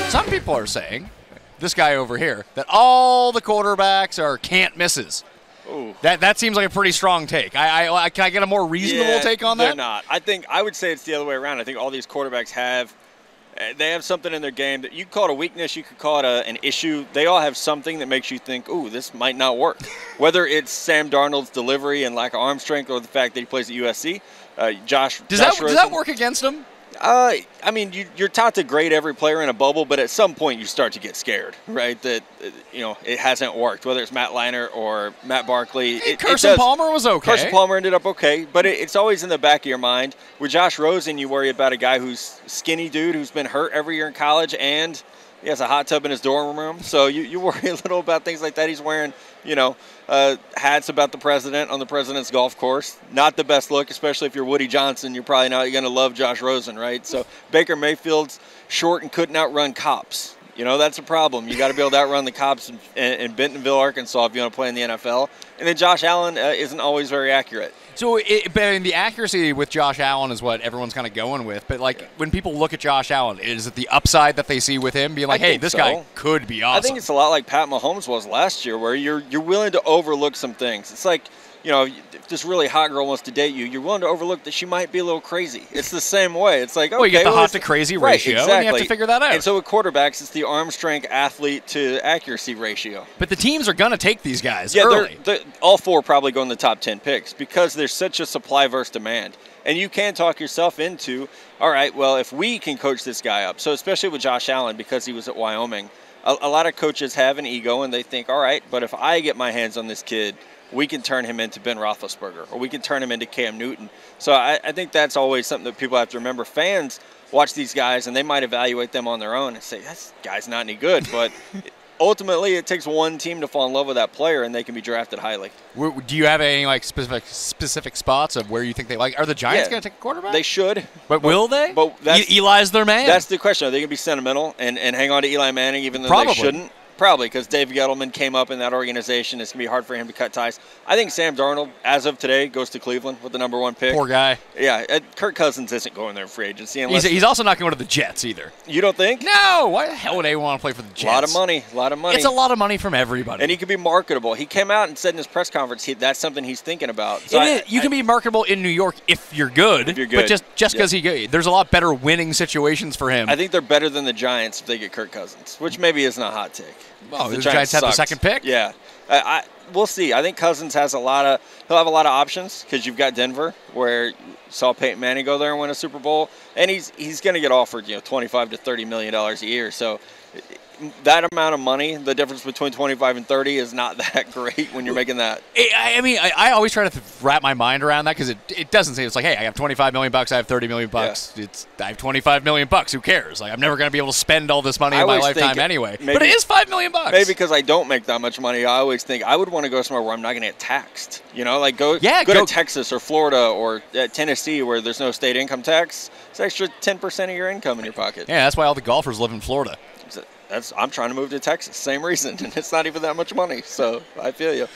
Some people are saying, this guy over here, that all the quarterbacks are can't misses. Ooh. That seems like a pretty strong take. Can I get a more reasonable take on that? They're not. I would say it's the other way around. I think all these quarterbacks have something in their game that you call it a weakness, you could call it an issue. They all have something that makes you think, ooh, this might not work. Whether it's Sam Darnold's delivery and lack of arm strength or the fact that he plays at USC. Does that work against him? I mean, you're taught to grade every player in a bubble, but at some point you start to get scared, right? That it hasn't worked. Whether it's Matt Leinart or Matt Barkley, Carson Palmer was okay. Carson Palmer ended up okay, but it's always in the back of your mind. With Josh Rosen, you worry about a guy who's skinny dude who's been hurt every year in college, and he has a hot tub in his dorm room. So you worry a little about things like that. He's wearing hats about the president on the president's golf course. Not the best look, especially if you're Woody Johnson. You're probably not going to love Josh Rosen, right? So Baker Mayfield's short and couldn't outrun cops. That's a problem. You got to be able to outrun the cops in Bentonville, Arkansas if you want to play in the NFL. And then Josh Allen isn't always very accurate. So the accuracy with Josh Allen is what everyone's kind of going with. But, when people look at Josh Allen, is it the upside that they see with him? Being like, hey, this guy could be awesome. I think it's a lot like Pat Mahomes was last year, where you're willing to overlook some things. It's like, if this really hot girl wants to date you, you're willing to overlook that she might be a little crazy. It's the same way. It's like, okay, you get the hot to crazy ratio, exactly. and you have to figure that out. And so with quarterbacks, it's the arm strength athlete to accuracy ratio. But the teams are going to take these guys early. All four probably go in the top 10 picks because there's such a supply versus demand. And you can talk yourself into, all right, well, if we can coach this guy up, so especially with Josh Allen because he was at Wyoming, a lot of coaches have an ego and they think, all right, but if I get my hands on this kid, we can turn him into Ben Roethlisberger, or we can turn him into Cam Newton. So I think that's always something that people have to remember. Fans watch these guys, and they might evaluate them on their own and say, this guy's not any good. But ultimately, it takes one team to fall in love with that player, and they can be drafted highly. Do you have any specific spots of where you think they like? Are the Giants going to take a quarterback? They should. But will they? But Eli's their man. That's the question. Are they going to be sentimental and hang on to Eli Manning even though they shouldn't? Probably, because Dave Gettleman came up in that organization. It's going to be hard for him to cut ties. I think Sam Darnold, as of today, goes to Cleveland with the number 1 pick. Poor guy. Yeah, Kirk Cousins isn't going there in free agency. He's also not going to the Jets either. You don't think? No. Why the hell would they want to play for the Jets? A lot of money. It's a lot of money from everybody. And he could be marketable. He came out and said in his press conference that's something he's thinking about. So you can be marketable in New York if you're good. If you're good. But just because there's a lot better winning situations for him. I think they're better than the Giants if they get Kirk Cousins, which maybe isn't a hot take. Oh, the Giants have the second pick? Yeah. We'll see. I think Cousins has he'll have a lot of options because you've got Denver, where you saw Peyton Manning go there and win a Super Bowl, and he's going to get offered $25 to $30 million a year. So that amount of money, the difference between 25 and 30 is not that great when you're making that. I always try to wrap my mind around that because it doesn't say it's like, hey, I have $25 million, I have $30 million. Yeah. I have $25 million. Who cares? I'm never going to be able to spend all this money in my lifetime anyway. But it is $5 million. Maybe because I don't make that much money, I always think I would want to go somewhere where I'm not going to get taxed. Go to Texas or Florida or Tennessee where there's no state income tax. It's an extra 10% of your income in your pocket. Yeah, that's why all the golfers live in Florida. I'm trying to move to Texas. Same reason. And it's not even that much money. So I feel you.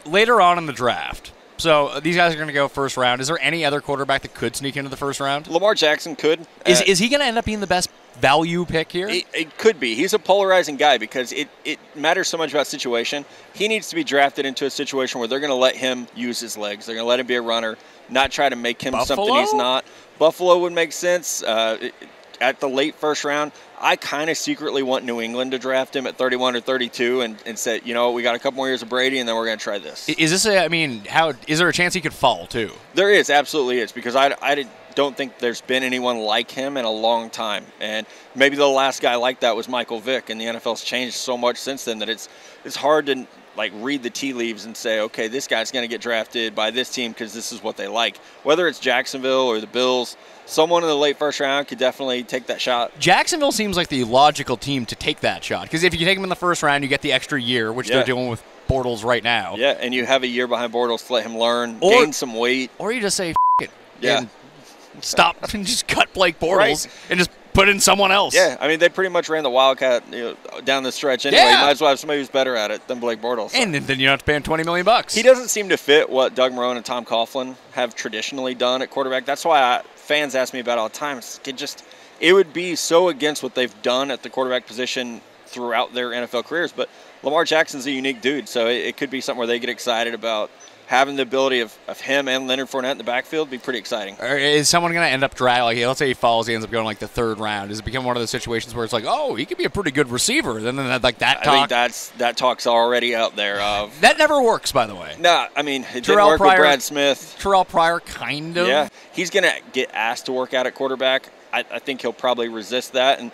Later on in the draft, so these guys are going to go first round. Is there any other quarterback that could sneak into the first round? Lamar Jackson could. Is he going to end up being the best value pick here? It could be. He's a polarizing guy because it matters so much about situation. He needs to be drafted into a situation where they're going to let him use his legs. They're going to let him be a runner, not try to make him something he's not. Buffalo would make sense. At the late first round, I kind of secretly want New England to draft him at 31 or 32 and say, we got a couple more years of Brady, and then we're going to try this. Is this is there a chance he could fall, too? There is, absolutely is, because I don't think there's been anyone like him in a long time. And maybe the last guy like that was Michael Vick, and the NFL's changed so much since then that it's hard to read the tea leaves and say, okay, this guy's going to get drafted by this team because this is what they like. Whether it's Jacksonville or the Bills, someone in the late first round could definitely take that shot. Jacksonville seems like the logical team to take that shot because if you take them in the first round, you get the extra year, which they're doing with Bortles right now. Yeah, and you have a year behind Bortles to let him learn, gain some weight. Or you just say, it. Yeah. And stop and just cut Blake Bortles and just put in someone else. Yeah, they pretty much ran the Wildcat down the stretch anyway. You might as well have somebody who's better at it than Blake Bortles. And then you don't have to pay him $20 million. He doesn't seem to fit what Doug Marrone and Tom Coughlin have traditionally done at quarterback. That's why fans ask me about all the time. It would be so against what they've done at the quarterback position throughout their NFL careers. But Lamar Jackson's a unique dude, so it could be something where they get excited about having the ability of him and Leonard Fournette in the backfield. Be pretty exciting. Or is someone going to end up drafting? Let's say he falls, he ends up going like the 3rd round. Does it become one of those situations where it's like, oh, he could be a pretty good receiver? Then like that talk. I think that talk's already out there. That never works, by the way. No, I mean it didn't work with Brad Smith. Terrell Pryor, kind of. Yeah, he's going to get asked to work out at quarterback. I think he'll probably resist that, and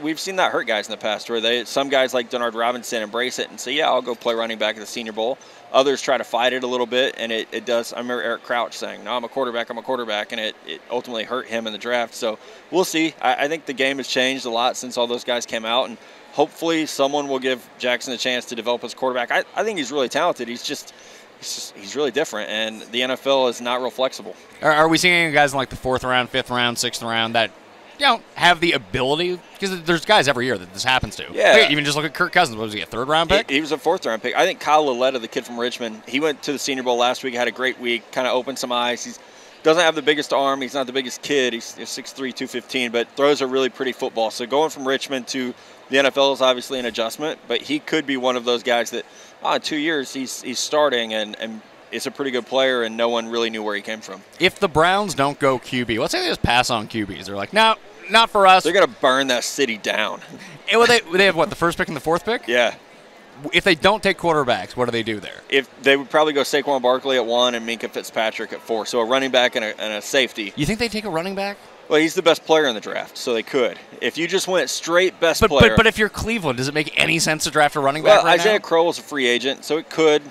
we've seen that hurt guys in the past where some guys like Denard Robinson embrace it and say, yeah, I'll go play running back at the Senior Bowl. Others try to fight it a little bit, and it does. I remember Eric Crouch saying, no, I'm a quarterback, and it ultimately hurt him in the draft. So we'll see. I think the game has changed a lot since all those guys came out, and hopefully someone will give Jackson a chance to develop as quarterback. I think he's really talented. He's really different, and the NFL is not real flexible. Are we seeing any guys in like the 4th round, 5th round, 6th round that have the ability? Because there's guys every year that this happens to. Yeah. Even just look at Kirk Cousins. What was he, a 3rd round pick? He was a 4th round pick. I think Kyle Lauletta, the kid from Richmond, he went to the Senior Bowl last week, had a great week, kind of opened some eyes. He doesn't have the biggest arm. He's not the biggest kid. He's 6'3", 215, but throws a really pretty football. So going from Richmond to the NFL is obviously an adjustment, but he could be one of those guys that in 2 years he's starting and is a pretty good player, and no one really knew where he came from. If the Browns don't go QB, let's say they just pass on QBs. They're like, no, not for us. They're going to burn that city down. And they have, what, the 1st pick and the 4th pick? Yeah. If they don't take quarterbacks, what do they do there? If they would probably go Saquon Barkley at 1 and Minkah Fitzpatrick at 4. So a running back and a safety. You think they take a running back? Well, he's the best player in the draft, so they could. If you just went straight best player. But if you're Cleveland, does it make any sense to draft a running back right Isaiah now? Crowell is a free agent, so it could.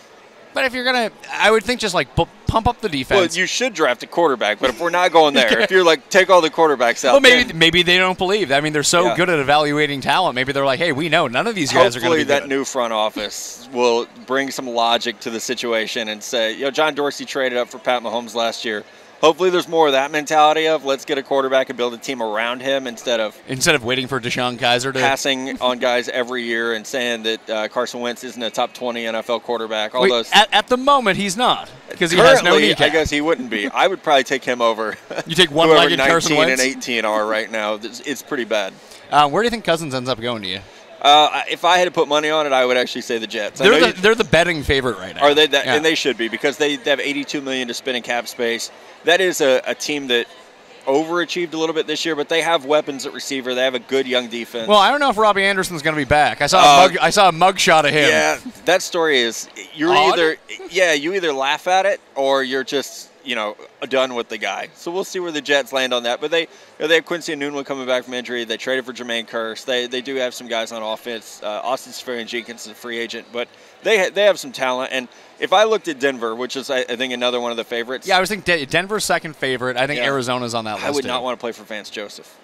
But if you're going to, I would think just like pump up the defense. Well, you should draft a quarterback, but if we're not going there, if you're like, take all the quarterbacks out. Well, maybe they don't believe. I mean, they're so good at evaluating talent. Maybe they're like, hey, we know none of these guys are going to be good. Hopefully that new front office will bring some logic to the situation and say, John Dorsey traded up for Pat Mahomes last year. Hopefully there's more of that mentality of let's get a quarterback and build a team around him instead of waiting for Deshaun Kaiser to passing on guys every year and saying that Carson Wentz isn't a top 20 NFL quarterback. At the moment he's not because he has no kneecap. I guess he wouldn't be. I would probably take him over. You take one-legged Carson Wentz? 19 and 18 are right now. It's pretty bad. Where do you think Cousins ends up going to you? If I had to put money on it, I would actually say the Jets. They're the betting favorite right now. Are they? And they should be because they have $82 million to spend in cap space. That is a team that overachieved a little bit this year, but they have weapons at receiver. They have a good young defense. Well, I don't know if Robbie Anderson's going to be back. I saw a mug shot of him. Yeah, that story is you either laugh at it or you're just done with the guy. So we'll see where the Jets land on that. But they have Quincy Enunwa coming back from injury. They traded for Jermaine Kearse. They do have some guys on offense. Austin Seferian-Jenkins is a free agent, but they have some talent. And if I looked at Denver, which is I think another one of the favorites. Yeah, I was thinking Denver's second favorite. I think Arizona's on that list. I would not want to play for Vance Joseph.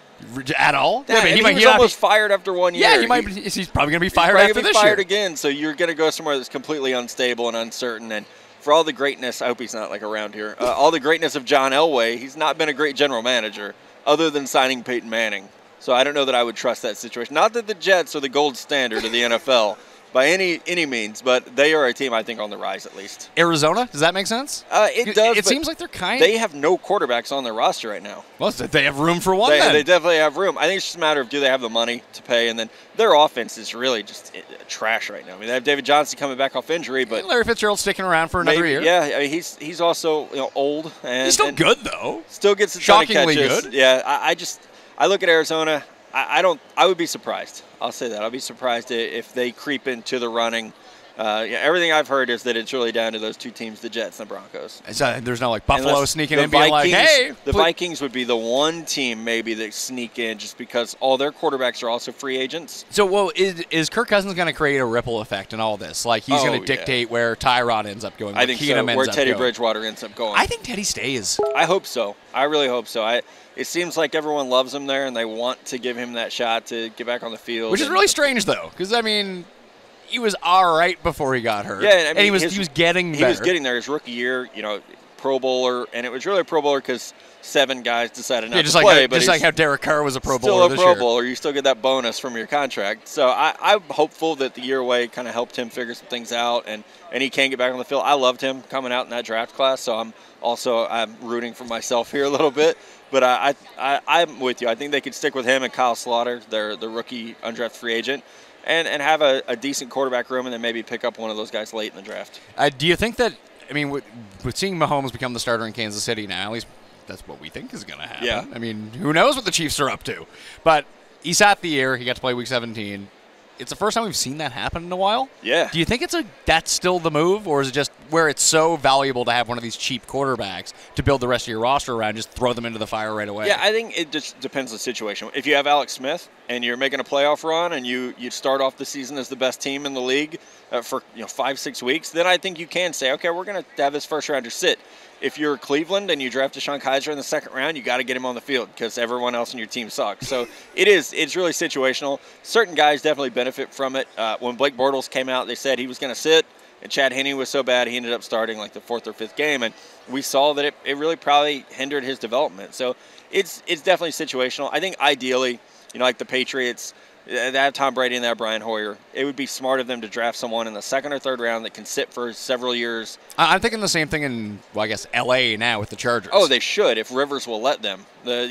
At all? Yeah, he was almost fired after 1 year. Yeah, he's probably going to be fired after this year. Fired again, so you're going to go somewhere that's completely unstable and uncertain. And for all the greatness, I hope he's not like around here, all the greatness of John Elway, he's not been a great general manager other than signing Peyton Manning. So I don't know that I would trust that situation. Not that the Jets are the gold standard of the NFL by any means, but they are a team, I think, on the rise at least. Arizona? Does that make sense? It does. It seems like they're They have no quarterbacks on their roster right now. Well, they have room for one then. They definitely have room. I think it's just a matter of do they have the money to pay, and then their offense is really just trash right now. I mean, they have David Johnson coming back off injury, but Larry Fitzgerald sticking around for another year. Yeah, I mean, he's also old and he's still good though. Still gets a ton of shockingly catches. good. Yeah, I look at Arizona. I would be surprised. I'll say that. I'll be surprised if they creep into the running. Everything I've heard is that it's really down to those two teams, the Jets and the Broncos. There's no like Buffalo sneaking in being like, hey. The Vikings would be the one team maybe that sneak in just because all their quarterbacks are also free agents. So, is Kirk Cousins going to create a ripple effect in all this? Like he's going to dictate where Tyrod ends up going, I think so, where Teddy Bridgewater ends up going. I think Teddy stays. I hope so. I really hope so. It seems like everyone loves him there, and they want to give him that shot to get back on the field. Which is really strange, though, because, I mean, he was all right before he got hurt. Yeah, I mean, and he was getting better. He was getting there his rookie year, Pro Bowler, and it was really a Pro Bowler because 7 guys decided not to play. Just like how Derek Carr was a Pro Bowler this year. Still a Pro Bowler. You still get that bonus from your contract. So I'm hopeful that the year away kind of helped him figure some things out, and he can get back on the field. I loved him coming out in that draft class, so I'm rooting for myself here a little bit. But I'm with you. I think they could stick with him and Kyle Slaughter, the rookie undrafted free agent, and have a decent quarterback room, and then maybe pick up one of those guys late in the draft. Do you think that, I mean, with seeing Mahomes become the starter in Kansas City now, at least that's what we think is going to happen. Yeah. I mean, who knows what the Chiefs are up to. But he sat the year. He got to play Week 17. It's the first time we've seen that happen in a while. Yeah. Do you think that's still the move, or is it just where it's so valuable to have one of these cheap quarterbacks to build the rest of your roster around, just throw them into the fire right away? Yeah, I think it just depends on the situation. If you have Alex Smith and you're making a playoff run and you start off the season as the best team in the league for 5-6 weeks, then I think you can say, okay, we're going to have this first rounder sit. If you're Cleveland and you draft Deshaun Kaiser in the second round, you got to get him on the field because everyone else in your team sucks. So it's really situational. Certain guys definitely benefit from it. When Blake Bortles came out, they said he was going to sit, and Chad Henne was so bad he ended up starting like the 4th or 5th game, and we saw that it really probably hindered his development. So it's definitely situational. I think ideally, like the Patriots, they have Tom Brady and they have Brian Hoyer. It would be smart of them to draft someone in the 2nd or 3rd round that can sit for several years. I'm thinking the same thing in, I guess, L.A. now with the Chargers. Oh, they should if Rivers will let them. The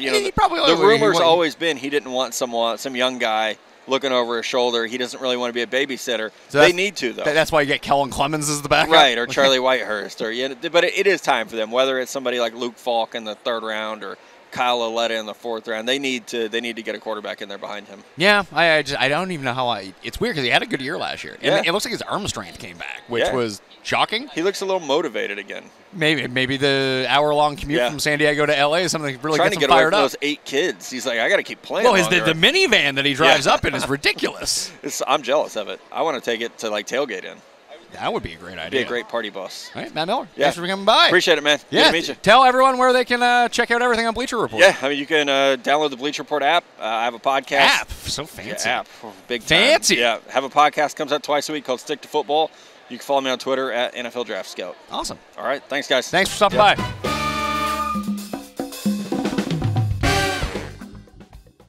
rumor's always been he didn't want some young guy looking over his shoulder. He doesn't really want to be a babysitter. So they need to, though. That's why you get Kellen Clemens as the backup? Right, or Charlie Whitehurst. But it is time for them, whether it's somebody like Luke Falk in the 3rd round or Kyle Aletta in the 4th round. They need to get a quarterback in there behind him. Yeah, I don't even know how it's weird because he had a good year last year. And it looks like his arm strength came back, which was shocking. He looks a little motivated again. Maybe the hour-long commute from San Diego to L.A. is something that really trying gets to him get away fired from up. those 8 kids. He's like, I got to keep playing. Well, the minivan that he drives up in is ridiculous. I'm jealous of it. I want to take it to tailgate in. That would be a great idea. Be a great party bus. All right, Matt Miller. Thanks for coming by. Appreciate it, man. Yeah. Good to meet you. Tell everyone where they can check out everything on Bleacher Report. Yeah, I mean, you can download the Bleacher Report app. I have a podcast. App? So fancy. Yeah, app. Big time. Fancy. Yeah, have a podcast comes out twice a week called Stick to Football. You can follow me on Twitter at NFL Draft Scout. Awesome. All right, thanks, guys. Thanks for stopping by.